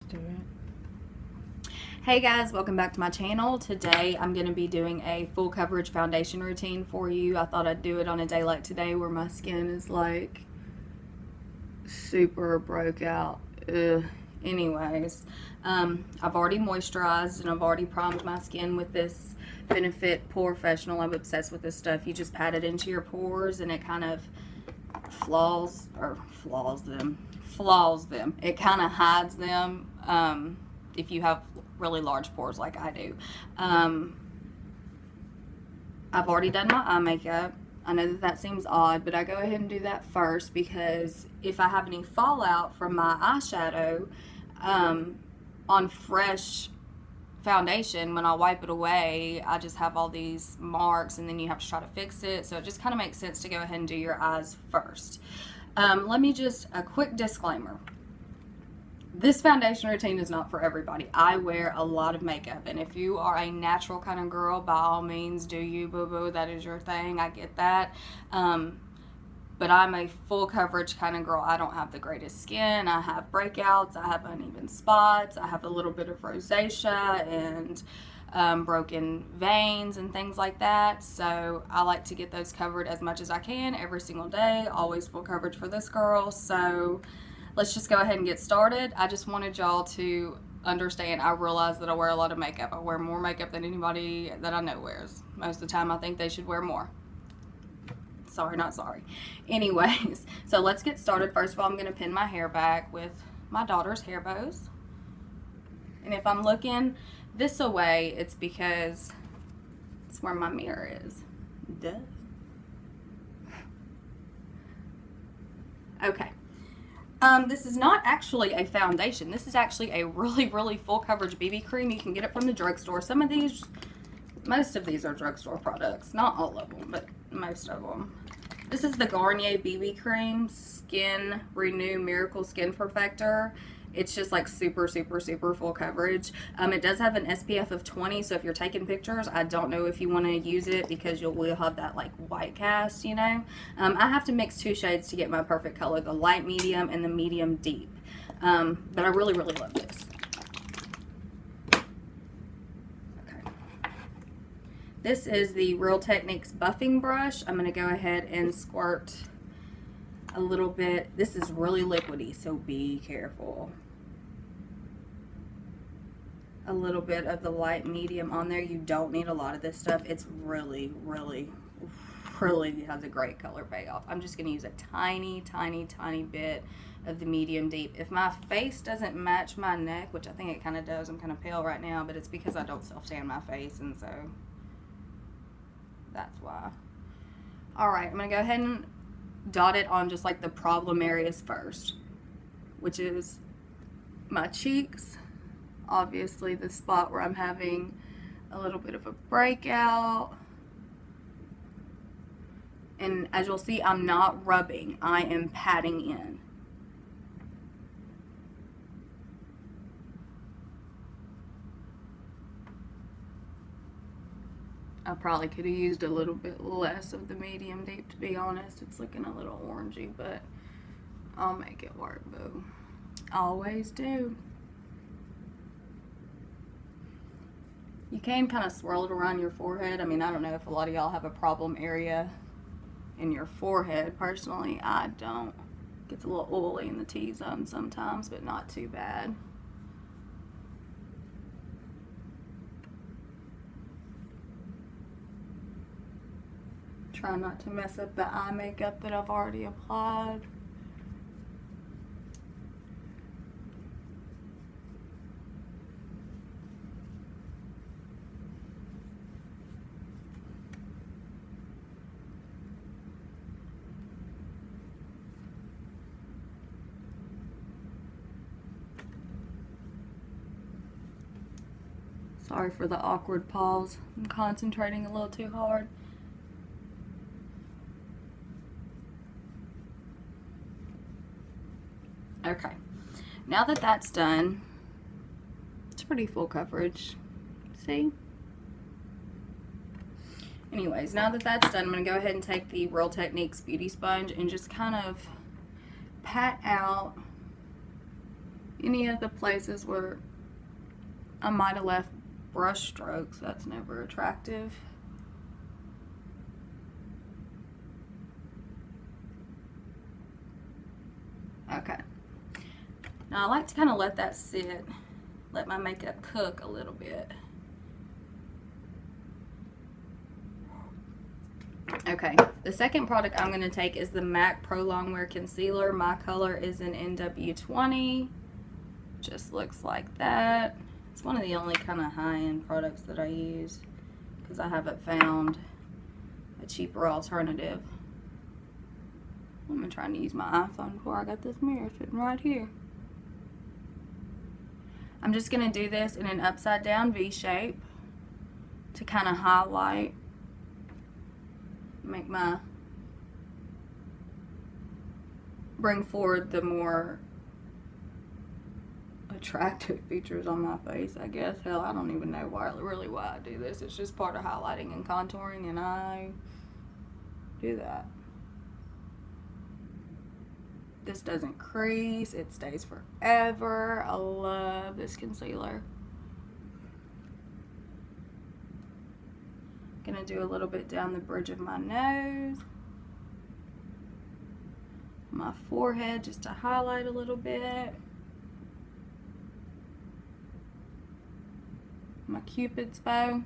do it. Hey guys, welcome back to my channel. Today I'm going to be doing a full coverage foundation routine for you. I thought I'd do it on a day like today where my skin is like super broke out. Anyways, I've already moisturized and I've already primed my skin with this Benefit Professional. I'm obsessed with this stuff. You just pat it into your pores and it kind of flaws them. It kind of hides them if you have really large pores like I do. I've already done my eye makeup. I know that seems odd, but I go ahead and do that first because if I have any fallout from my eyeshadow on fresh foundation, when I wipe it away, I just have all these marks and then you have to try to fix it. So it just kind of makes sense to go ahead and do your eyes first. Let me just, a quick disclaimer. This foundation routine is not for everybody. I wear a lot of makeup, and if you are a natural kind of girl, by all means, do you, boo-boo. That is your thing. I get that. But I'm a full coverage kind of girl. I don't have the greatest skin. I have breakouts. I have uneven spots. I have a little bit of rosacea and broken veins and things like that. So I like to get those covered as much as I can every single day. Always full coverage for this girl. So let's just go ahead and get started. I just wanted y'all to understand. I realize that I wear a lot of makeup. I wear more makeup than anybody that I know wears. Most of the time I think they should wear more. Sorry, not sorry. Anyways, so let's get started. First of all, I'm going to pin my hair back with my daughter's hair bows. And if I'm looking this away, it's because it's where my mirror is. Duh. Okay. This is not actually a foundation. This is actually a really full coverage BB cream. You can get it from the drugstore. Most of these are drugstore products. Not all of them, but most of them. This is the Garnier BB cream Skin Renew Miracle Skin Perfector. It's just like super full coverage. It does have an SPF of 20, so if you're taking pictures, I don't know if you want to use it because will have that like white cast, you know. I have to mix two shades to get my perfect color, the light medium and the medium deep. But I really love this. Okay. This is the Real Techniques buffing brush. I'm going to go ahead and squirt a little bit. This is really liquidy, so be careful. A little bit of the light medium on there. You don't need a lot of this stuff. It's really has a great color payoff. I'm just going to use a tiny bit of the medium deep. If my face doesn't match my neck, which I think it kind of does, I'm kind of pale right now, but it's because I don't self-tan my face, and so that's why. Alright, I'm going to go ahead and dot it on just like the problem areas first, which is my cheeks, obviously the spot where I'm having a little bit of a breakout, and as you'll see, I'm not rubbing, I am patting in. I probably could have used a little bit less of the medium deep, to be honest. It's looking a little orangey, but I'll make it work, boo. Always do. You can kind of swirl it around your forehead. I mean, I don't know if a lot of y'all have a problem area in your forehead. Personally, I don't. It gets a little oily in the T-zone sometimes, but not too bad. Try not to mess up the eye makeup that I've already applied. Sorry for the awkward pause. I'm concentrating a little too hard. Okay, now that that's done, it's pretty full coverage. See? Anyways, now that that's done, I'm going to go ahead and take the Real Techniques Beauty Sponge and just kind of pat out any of the places where I might have left brush strokes. That's never attractive. Okay. Now I like to kind of let that sit, let my makeup cook a little bit. Okay, the second product I'm going to take is the MAC ProLongwear Concealer. My color is in NW20. Just looks like that. It's one of the only kind of high-end products that I use because I haven't found a cheaper alternative. I'm trying to use my iPhone before I got this mirror sitting right here. I'm just going to do this in an upside down V shape to kind of highlight, bring forward the more attractive features on my face, I guess. Hell, I don't even know why I do this. It's just part of highlighting and contouring, and I do that. This doesn't crease. It stays forever. I love this concealer. Gonna do a little bit down the bridge of my nose, my forehead, just to highlight a little bit. My Cupid's bow.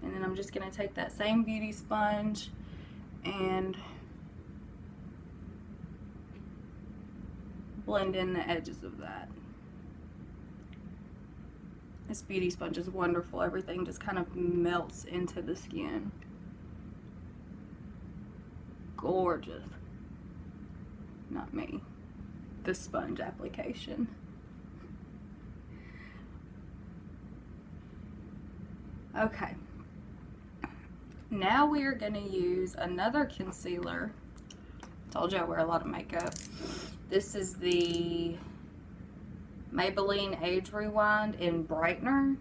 And then I'm just gonna take that same beauty sponge and blend in the edges of that. This beauty sponge is wonderful. Everything just kind of melts into the skin. Gorgeous. Not me. The sponge application. Okay. Now we are going to use another concealer. Told you I wear a lot of makeup. This is the Maybelline Age Rewind in Brightener.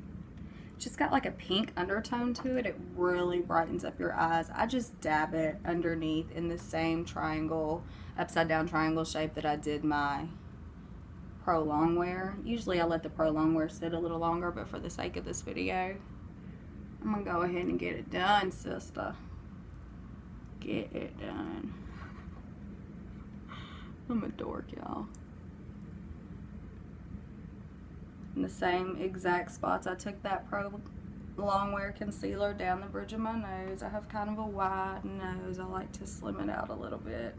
Just got like a pink undertone to it. It really brightens up your eyes. I just dab it underneath in the same triangle, upside down triangle shape that I did my ProLongwear. Usually I let the ProLongwear sit a little longer, but for the sake of this video, I'm gonna go ahead and get it done, sister. Get it done. I'm a dork, y'all. In the same exact spots I took that ProLongwear concealer down the bridge of my nose. I have kind of a wide nose. I like to slim it out a little bit.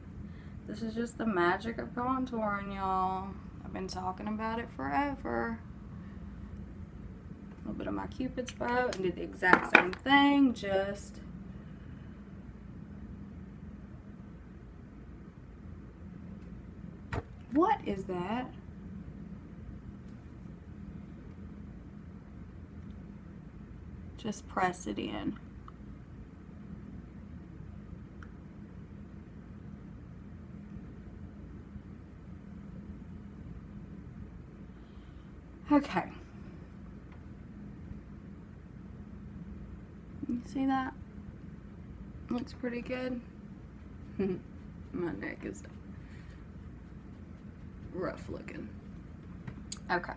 This is just the magic of contouring, y'all. I've been talking about it forever. A little bit of my Cupid's bow and did the exact same thing, just what is that? Just press it in. Okay. You see that? Looks pretty good. My neck is rough looking. Okay.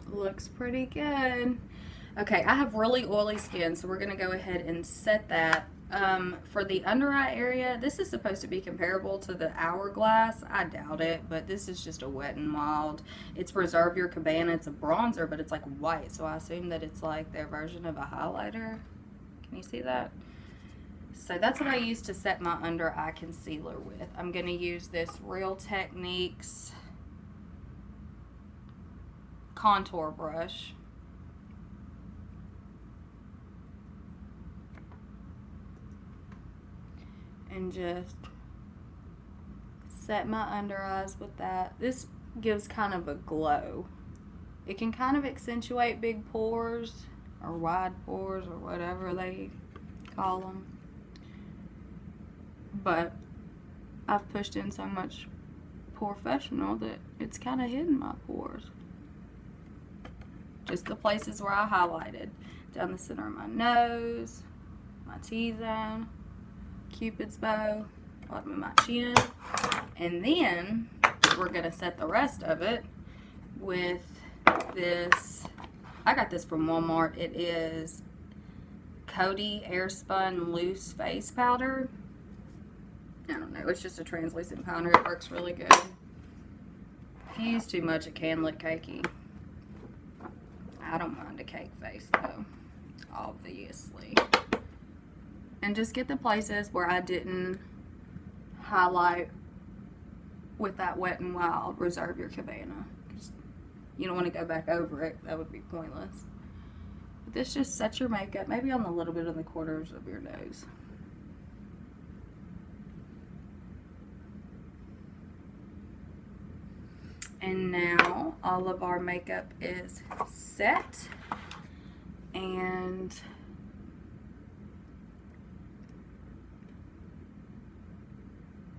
Looks pretty good. Okay, I have really oily skin, so we're gonna go ahead and set that. For the under eye area, this is supposed to be comparable to the Hourglass. I doubt it, but this is just a Wet n Wild. It's Preserve Your Cabana. It's a bronzer, but it's like white, so I assume that it's like their version of a highlighter. Can you see that? So that's what I use to set my under eye concealer with. I'm gonna use this Real Techniques contour brush. And just set my under eyes with that. This gives kind of a glow. It can kind of accentuate big pores or wide pores or whatever they call them. But I've pushed in so much Professional that it's kind of hidden my pores. Just the places where I highlighted. Down the center of my nose, my T-zone, Cupid's bow, bottom of my chin. And then we're going to set the rest of it with this. I got this from Walmart. It is Coty Airspun Loose Face Powder. I don't know. It's just a translucent powder. It works really good. If you use too much, it can look cakey. I don't mind a cake face though, obviously. And just get the places where I didn't highlight with that Wet n Wild. Reserve your Cabana. You don't want to go back over it. That would be pointless. But this just sets your makeup maybe on a little bit of the corners of your nose. And now all of our makeup is set. And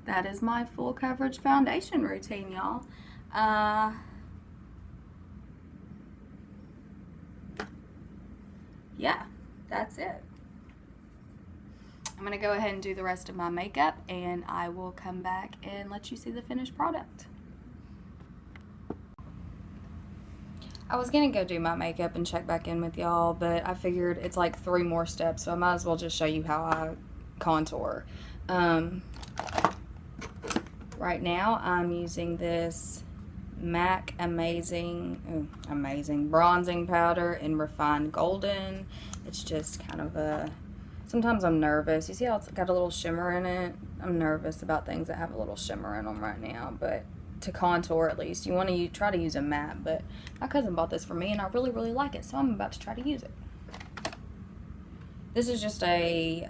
that is my full coverage foundation routine, y'all. Yeah, that's it. I'm going to go ahead and do the rest of my makeup, and I will come back and let you see the finished product. I was going to go do my makeup and check back in with y'all, but I figured it's like 3 more steps, so I might as well just show you how I contour. Right now, I'm using this MAC Amazing bronzing powder in Refined Golden. It's just kind of a, sometimes I'm nervous. You see how it's got a little shimmer in it? I'm nervous about things that have a little shimmer in them right now, but to contour at least, you want to try to use a matte, but my cousin bought this for me and I really, really like it, so I'm about to try to use it. This is just a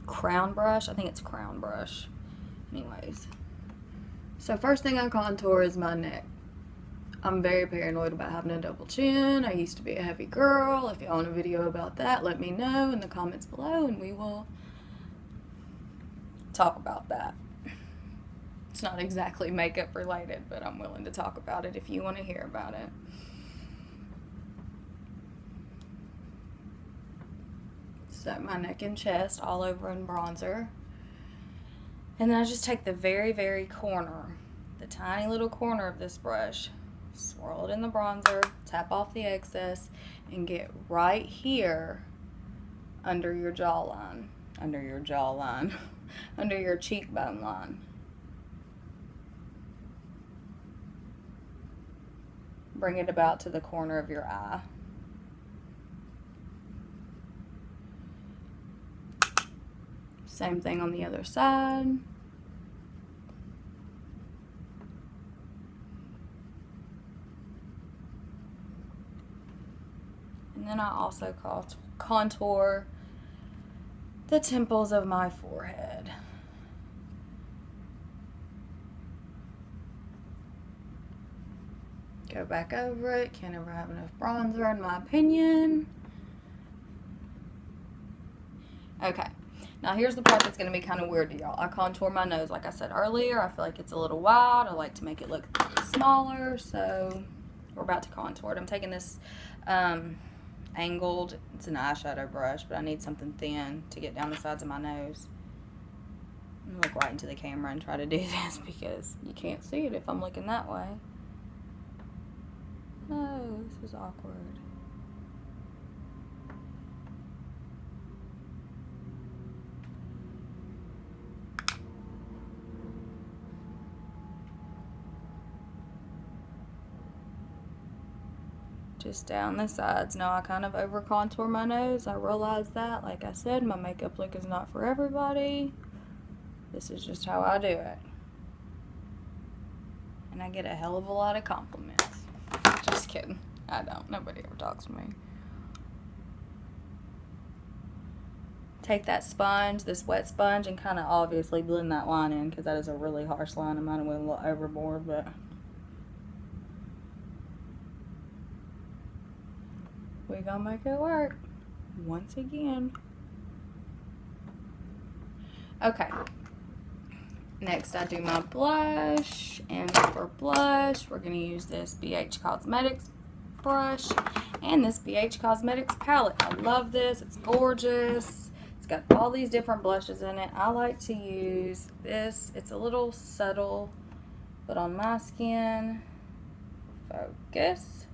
crown brush. I think it's a crown brush. Anyways. So first thing I contour is my neck. I'm very paranoid about having a double chin. I used to be a heavy girl. If you want a video about that, let me know in the comments below and we will talk about that. It's not exactly makeup related, but I'm willing to talk about it if you want to hear about it. Set my neck and chest all over in bronzer. And then I just take the very, very corner, the tiny little corner of this brush, swirl it in the bronzer, tap off the excess, and get right here under your jawline, under your cheekbone line. Bring it about to the corner of your eye. Same thing on the other side. And then I also contour the temples of my forehead. Go back over it. Can't ever have enough bronzer in my opinion. Okay. Now here's the part that's going to be kind of weird to y'all. I contour my nose like I said earlier. I feel like it's a little wide. I like to make it look smaller. So we're about to contour it. I'm taking this angled, it's an eyeshadow brush, but I need something thin to get down the sides of my nose. I'm going to look right into the camera and try to do this because you can't see it if I'm looking that way. Oh, this is awkward. Just down the sides. Now I kind of over contour my nose. I realize that. Like I said, my makeup look is not for everybody. This is just how I do it. And I get a hell of a lot of compliments. Just kidding. I don't. Nobody ever talks to me. Take that sponge, this wet sponge, and kind of obviously blend that line in because that is a really harsh line. I might have went a little overboard, but we're gonna make it work once again. Okay. Next, I do my blush, and for blush, we're going to use this BH Cosmetics brush and this BH Cosmetics palette. I love this. It's gorgeous. It's got all these different blushes in it. I like to use this. It's a little subtle, but on my skin, focus.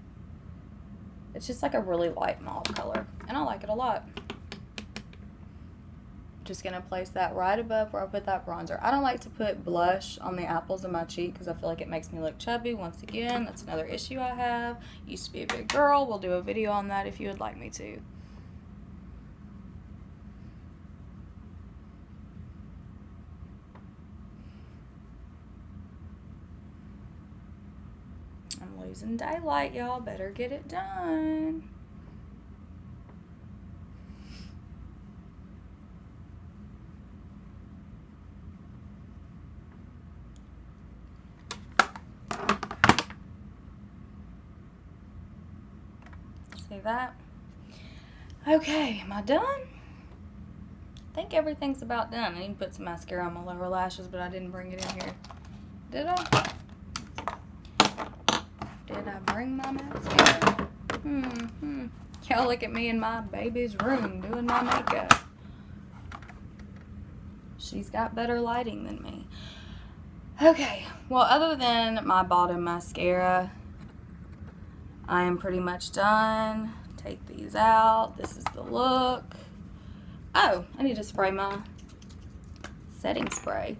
It's just like a really light mauve color, and I like it a lot. Just gonna place that right above where I put that bronzer. I don't like to put blush on the apples of my cheek because I feel like it makes me look chubby. Once again, that's another issue I have. Used to be a big girl. We'll do a video on that if you would like me to. I'm losing daylight, y'all. Better get it done. See that? Okay, am I done? I think everything's about done. I need to put some mascara on my lower lashes, but I didn't bring it in here. Did I? Did I bring my mascara? Y'all look at me in my baby's room doing my makeup. She's got better lighting than me. Okay, well, other than my bottom mascara, I am pretty much done. Take these out. This is the look. Oh, I need to spray my setting spray.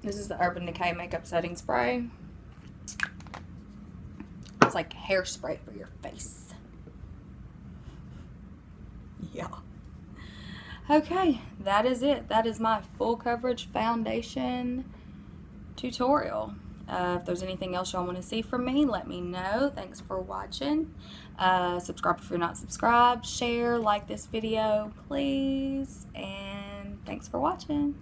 This is the Urban Decay Makeup Setting Spray. It's like hairspray for your face. Yeah. Okay, that is it. That is my full coverage foundation tutorial. If there's anything else y'all want to see from me, let me know. Thanks for watching. Subscribe if you're not subscribed. Share, like this video, please. And thanks for watching.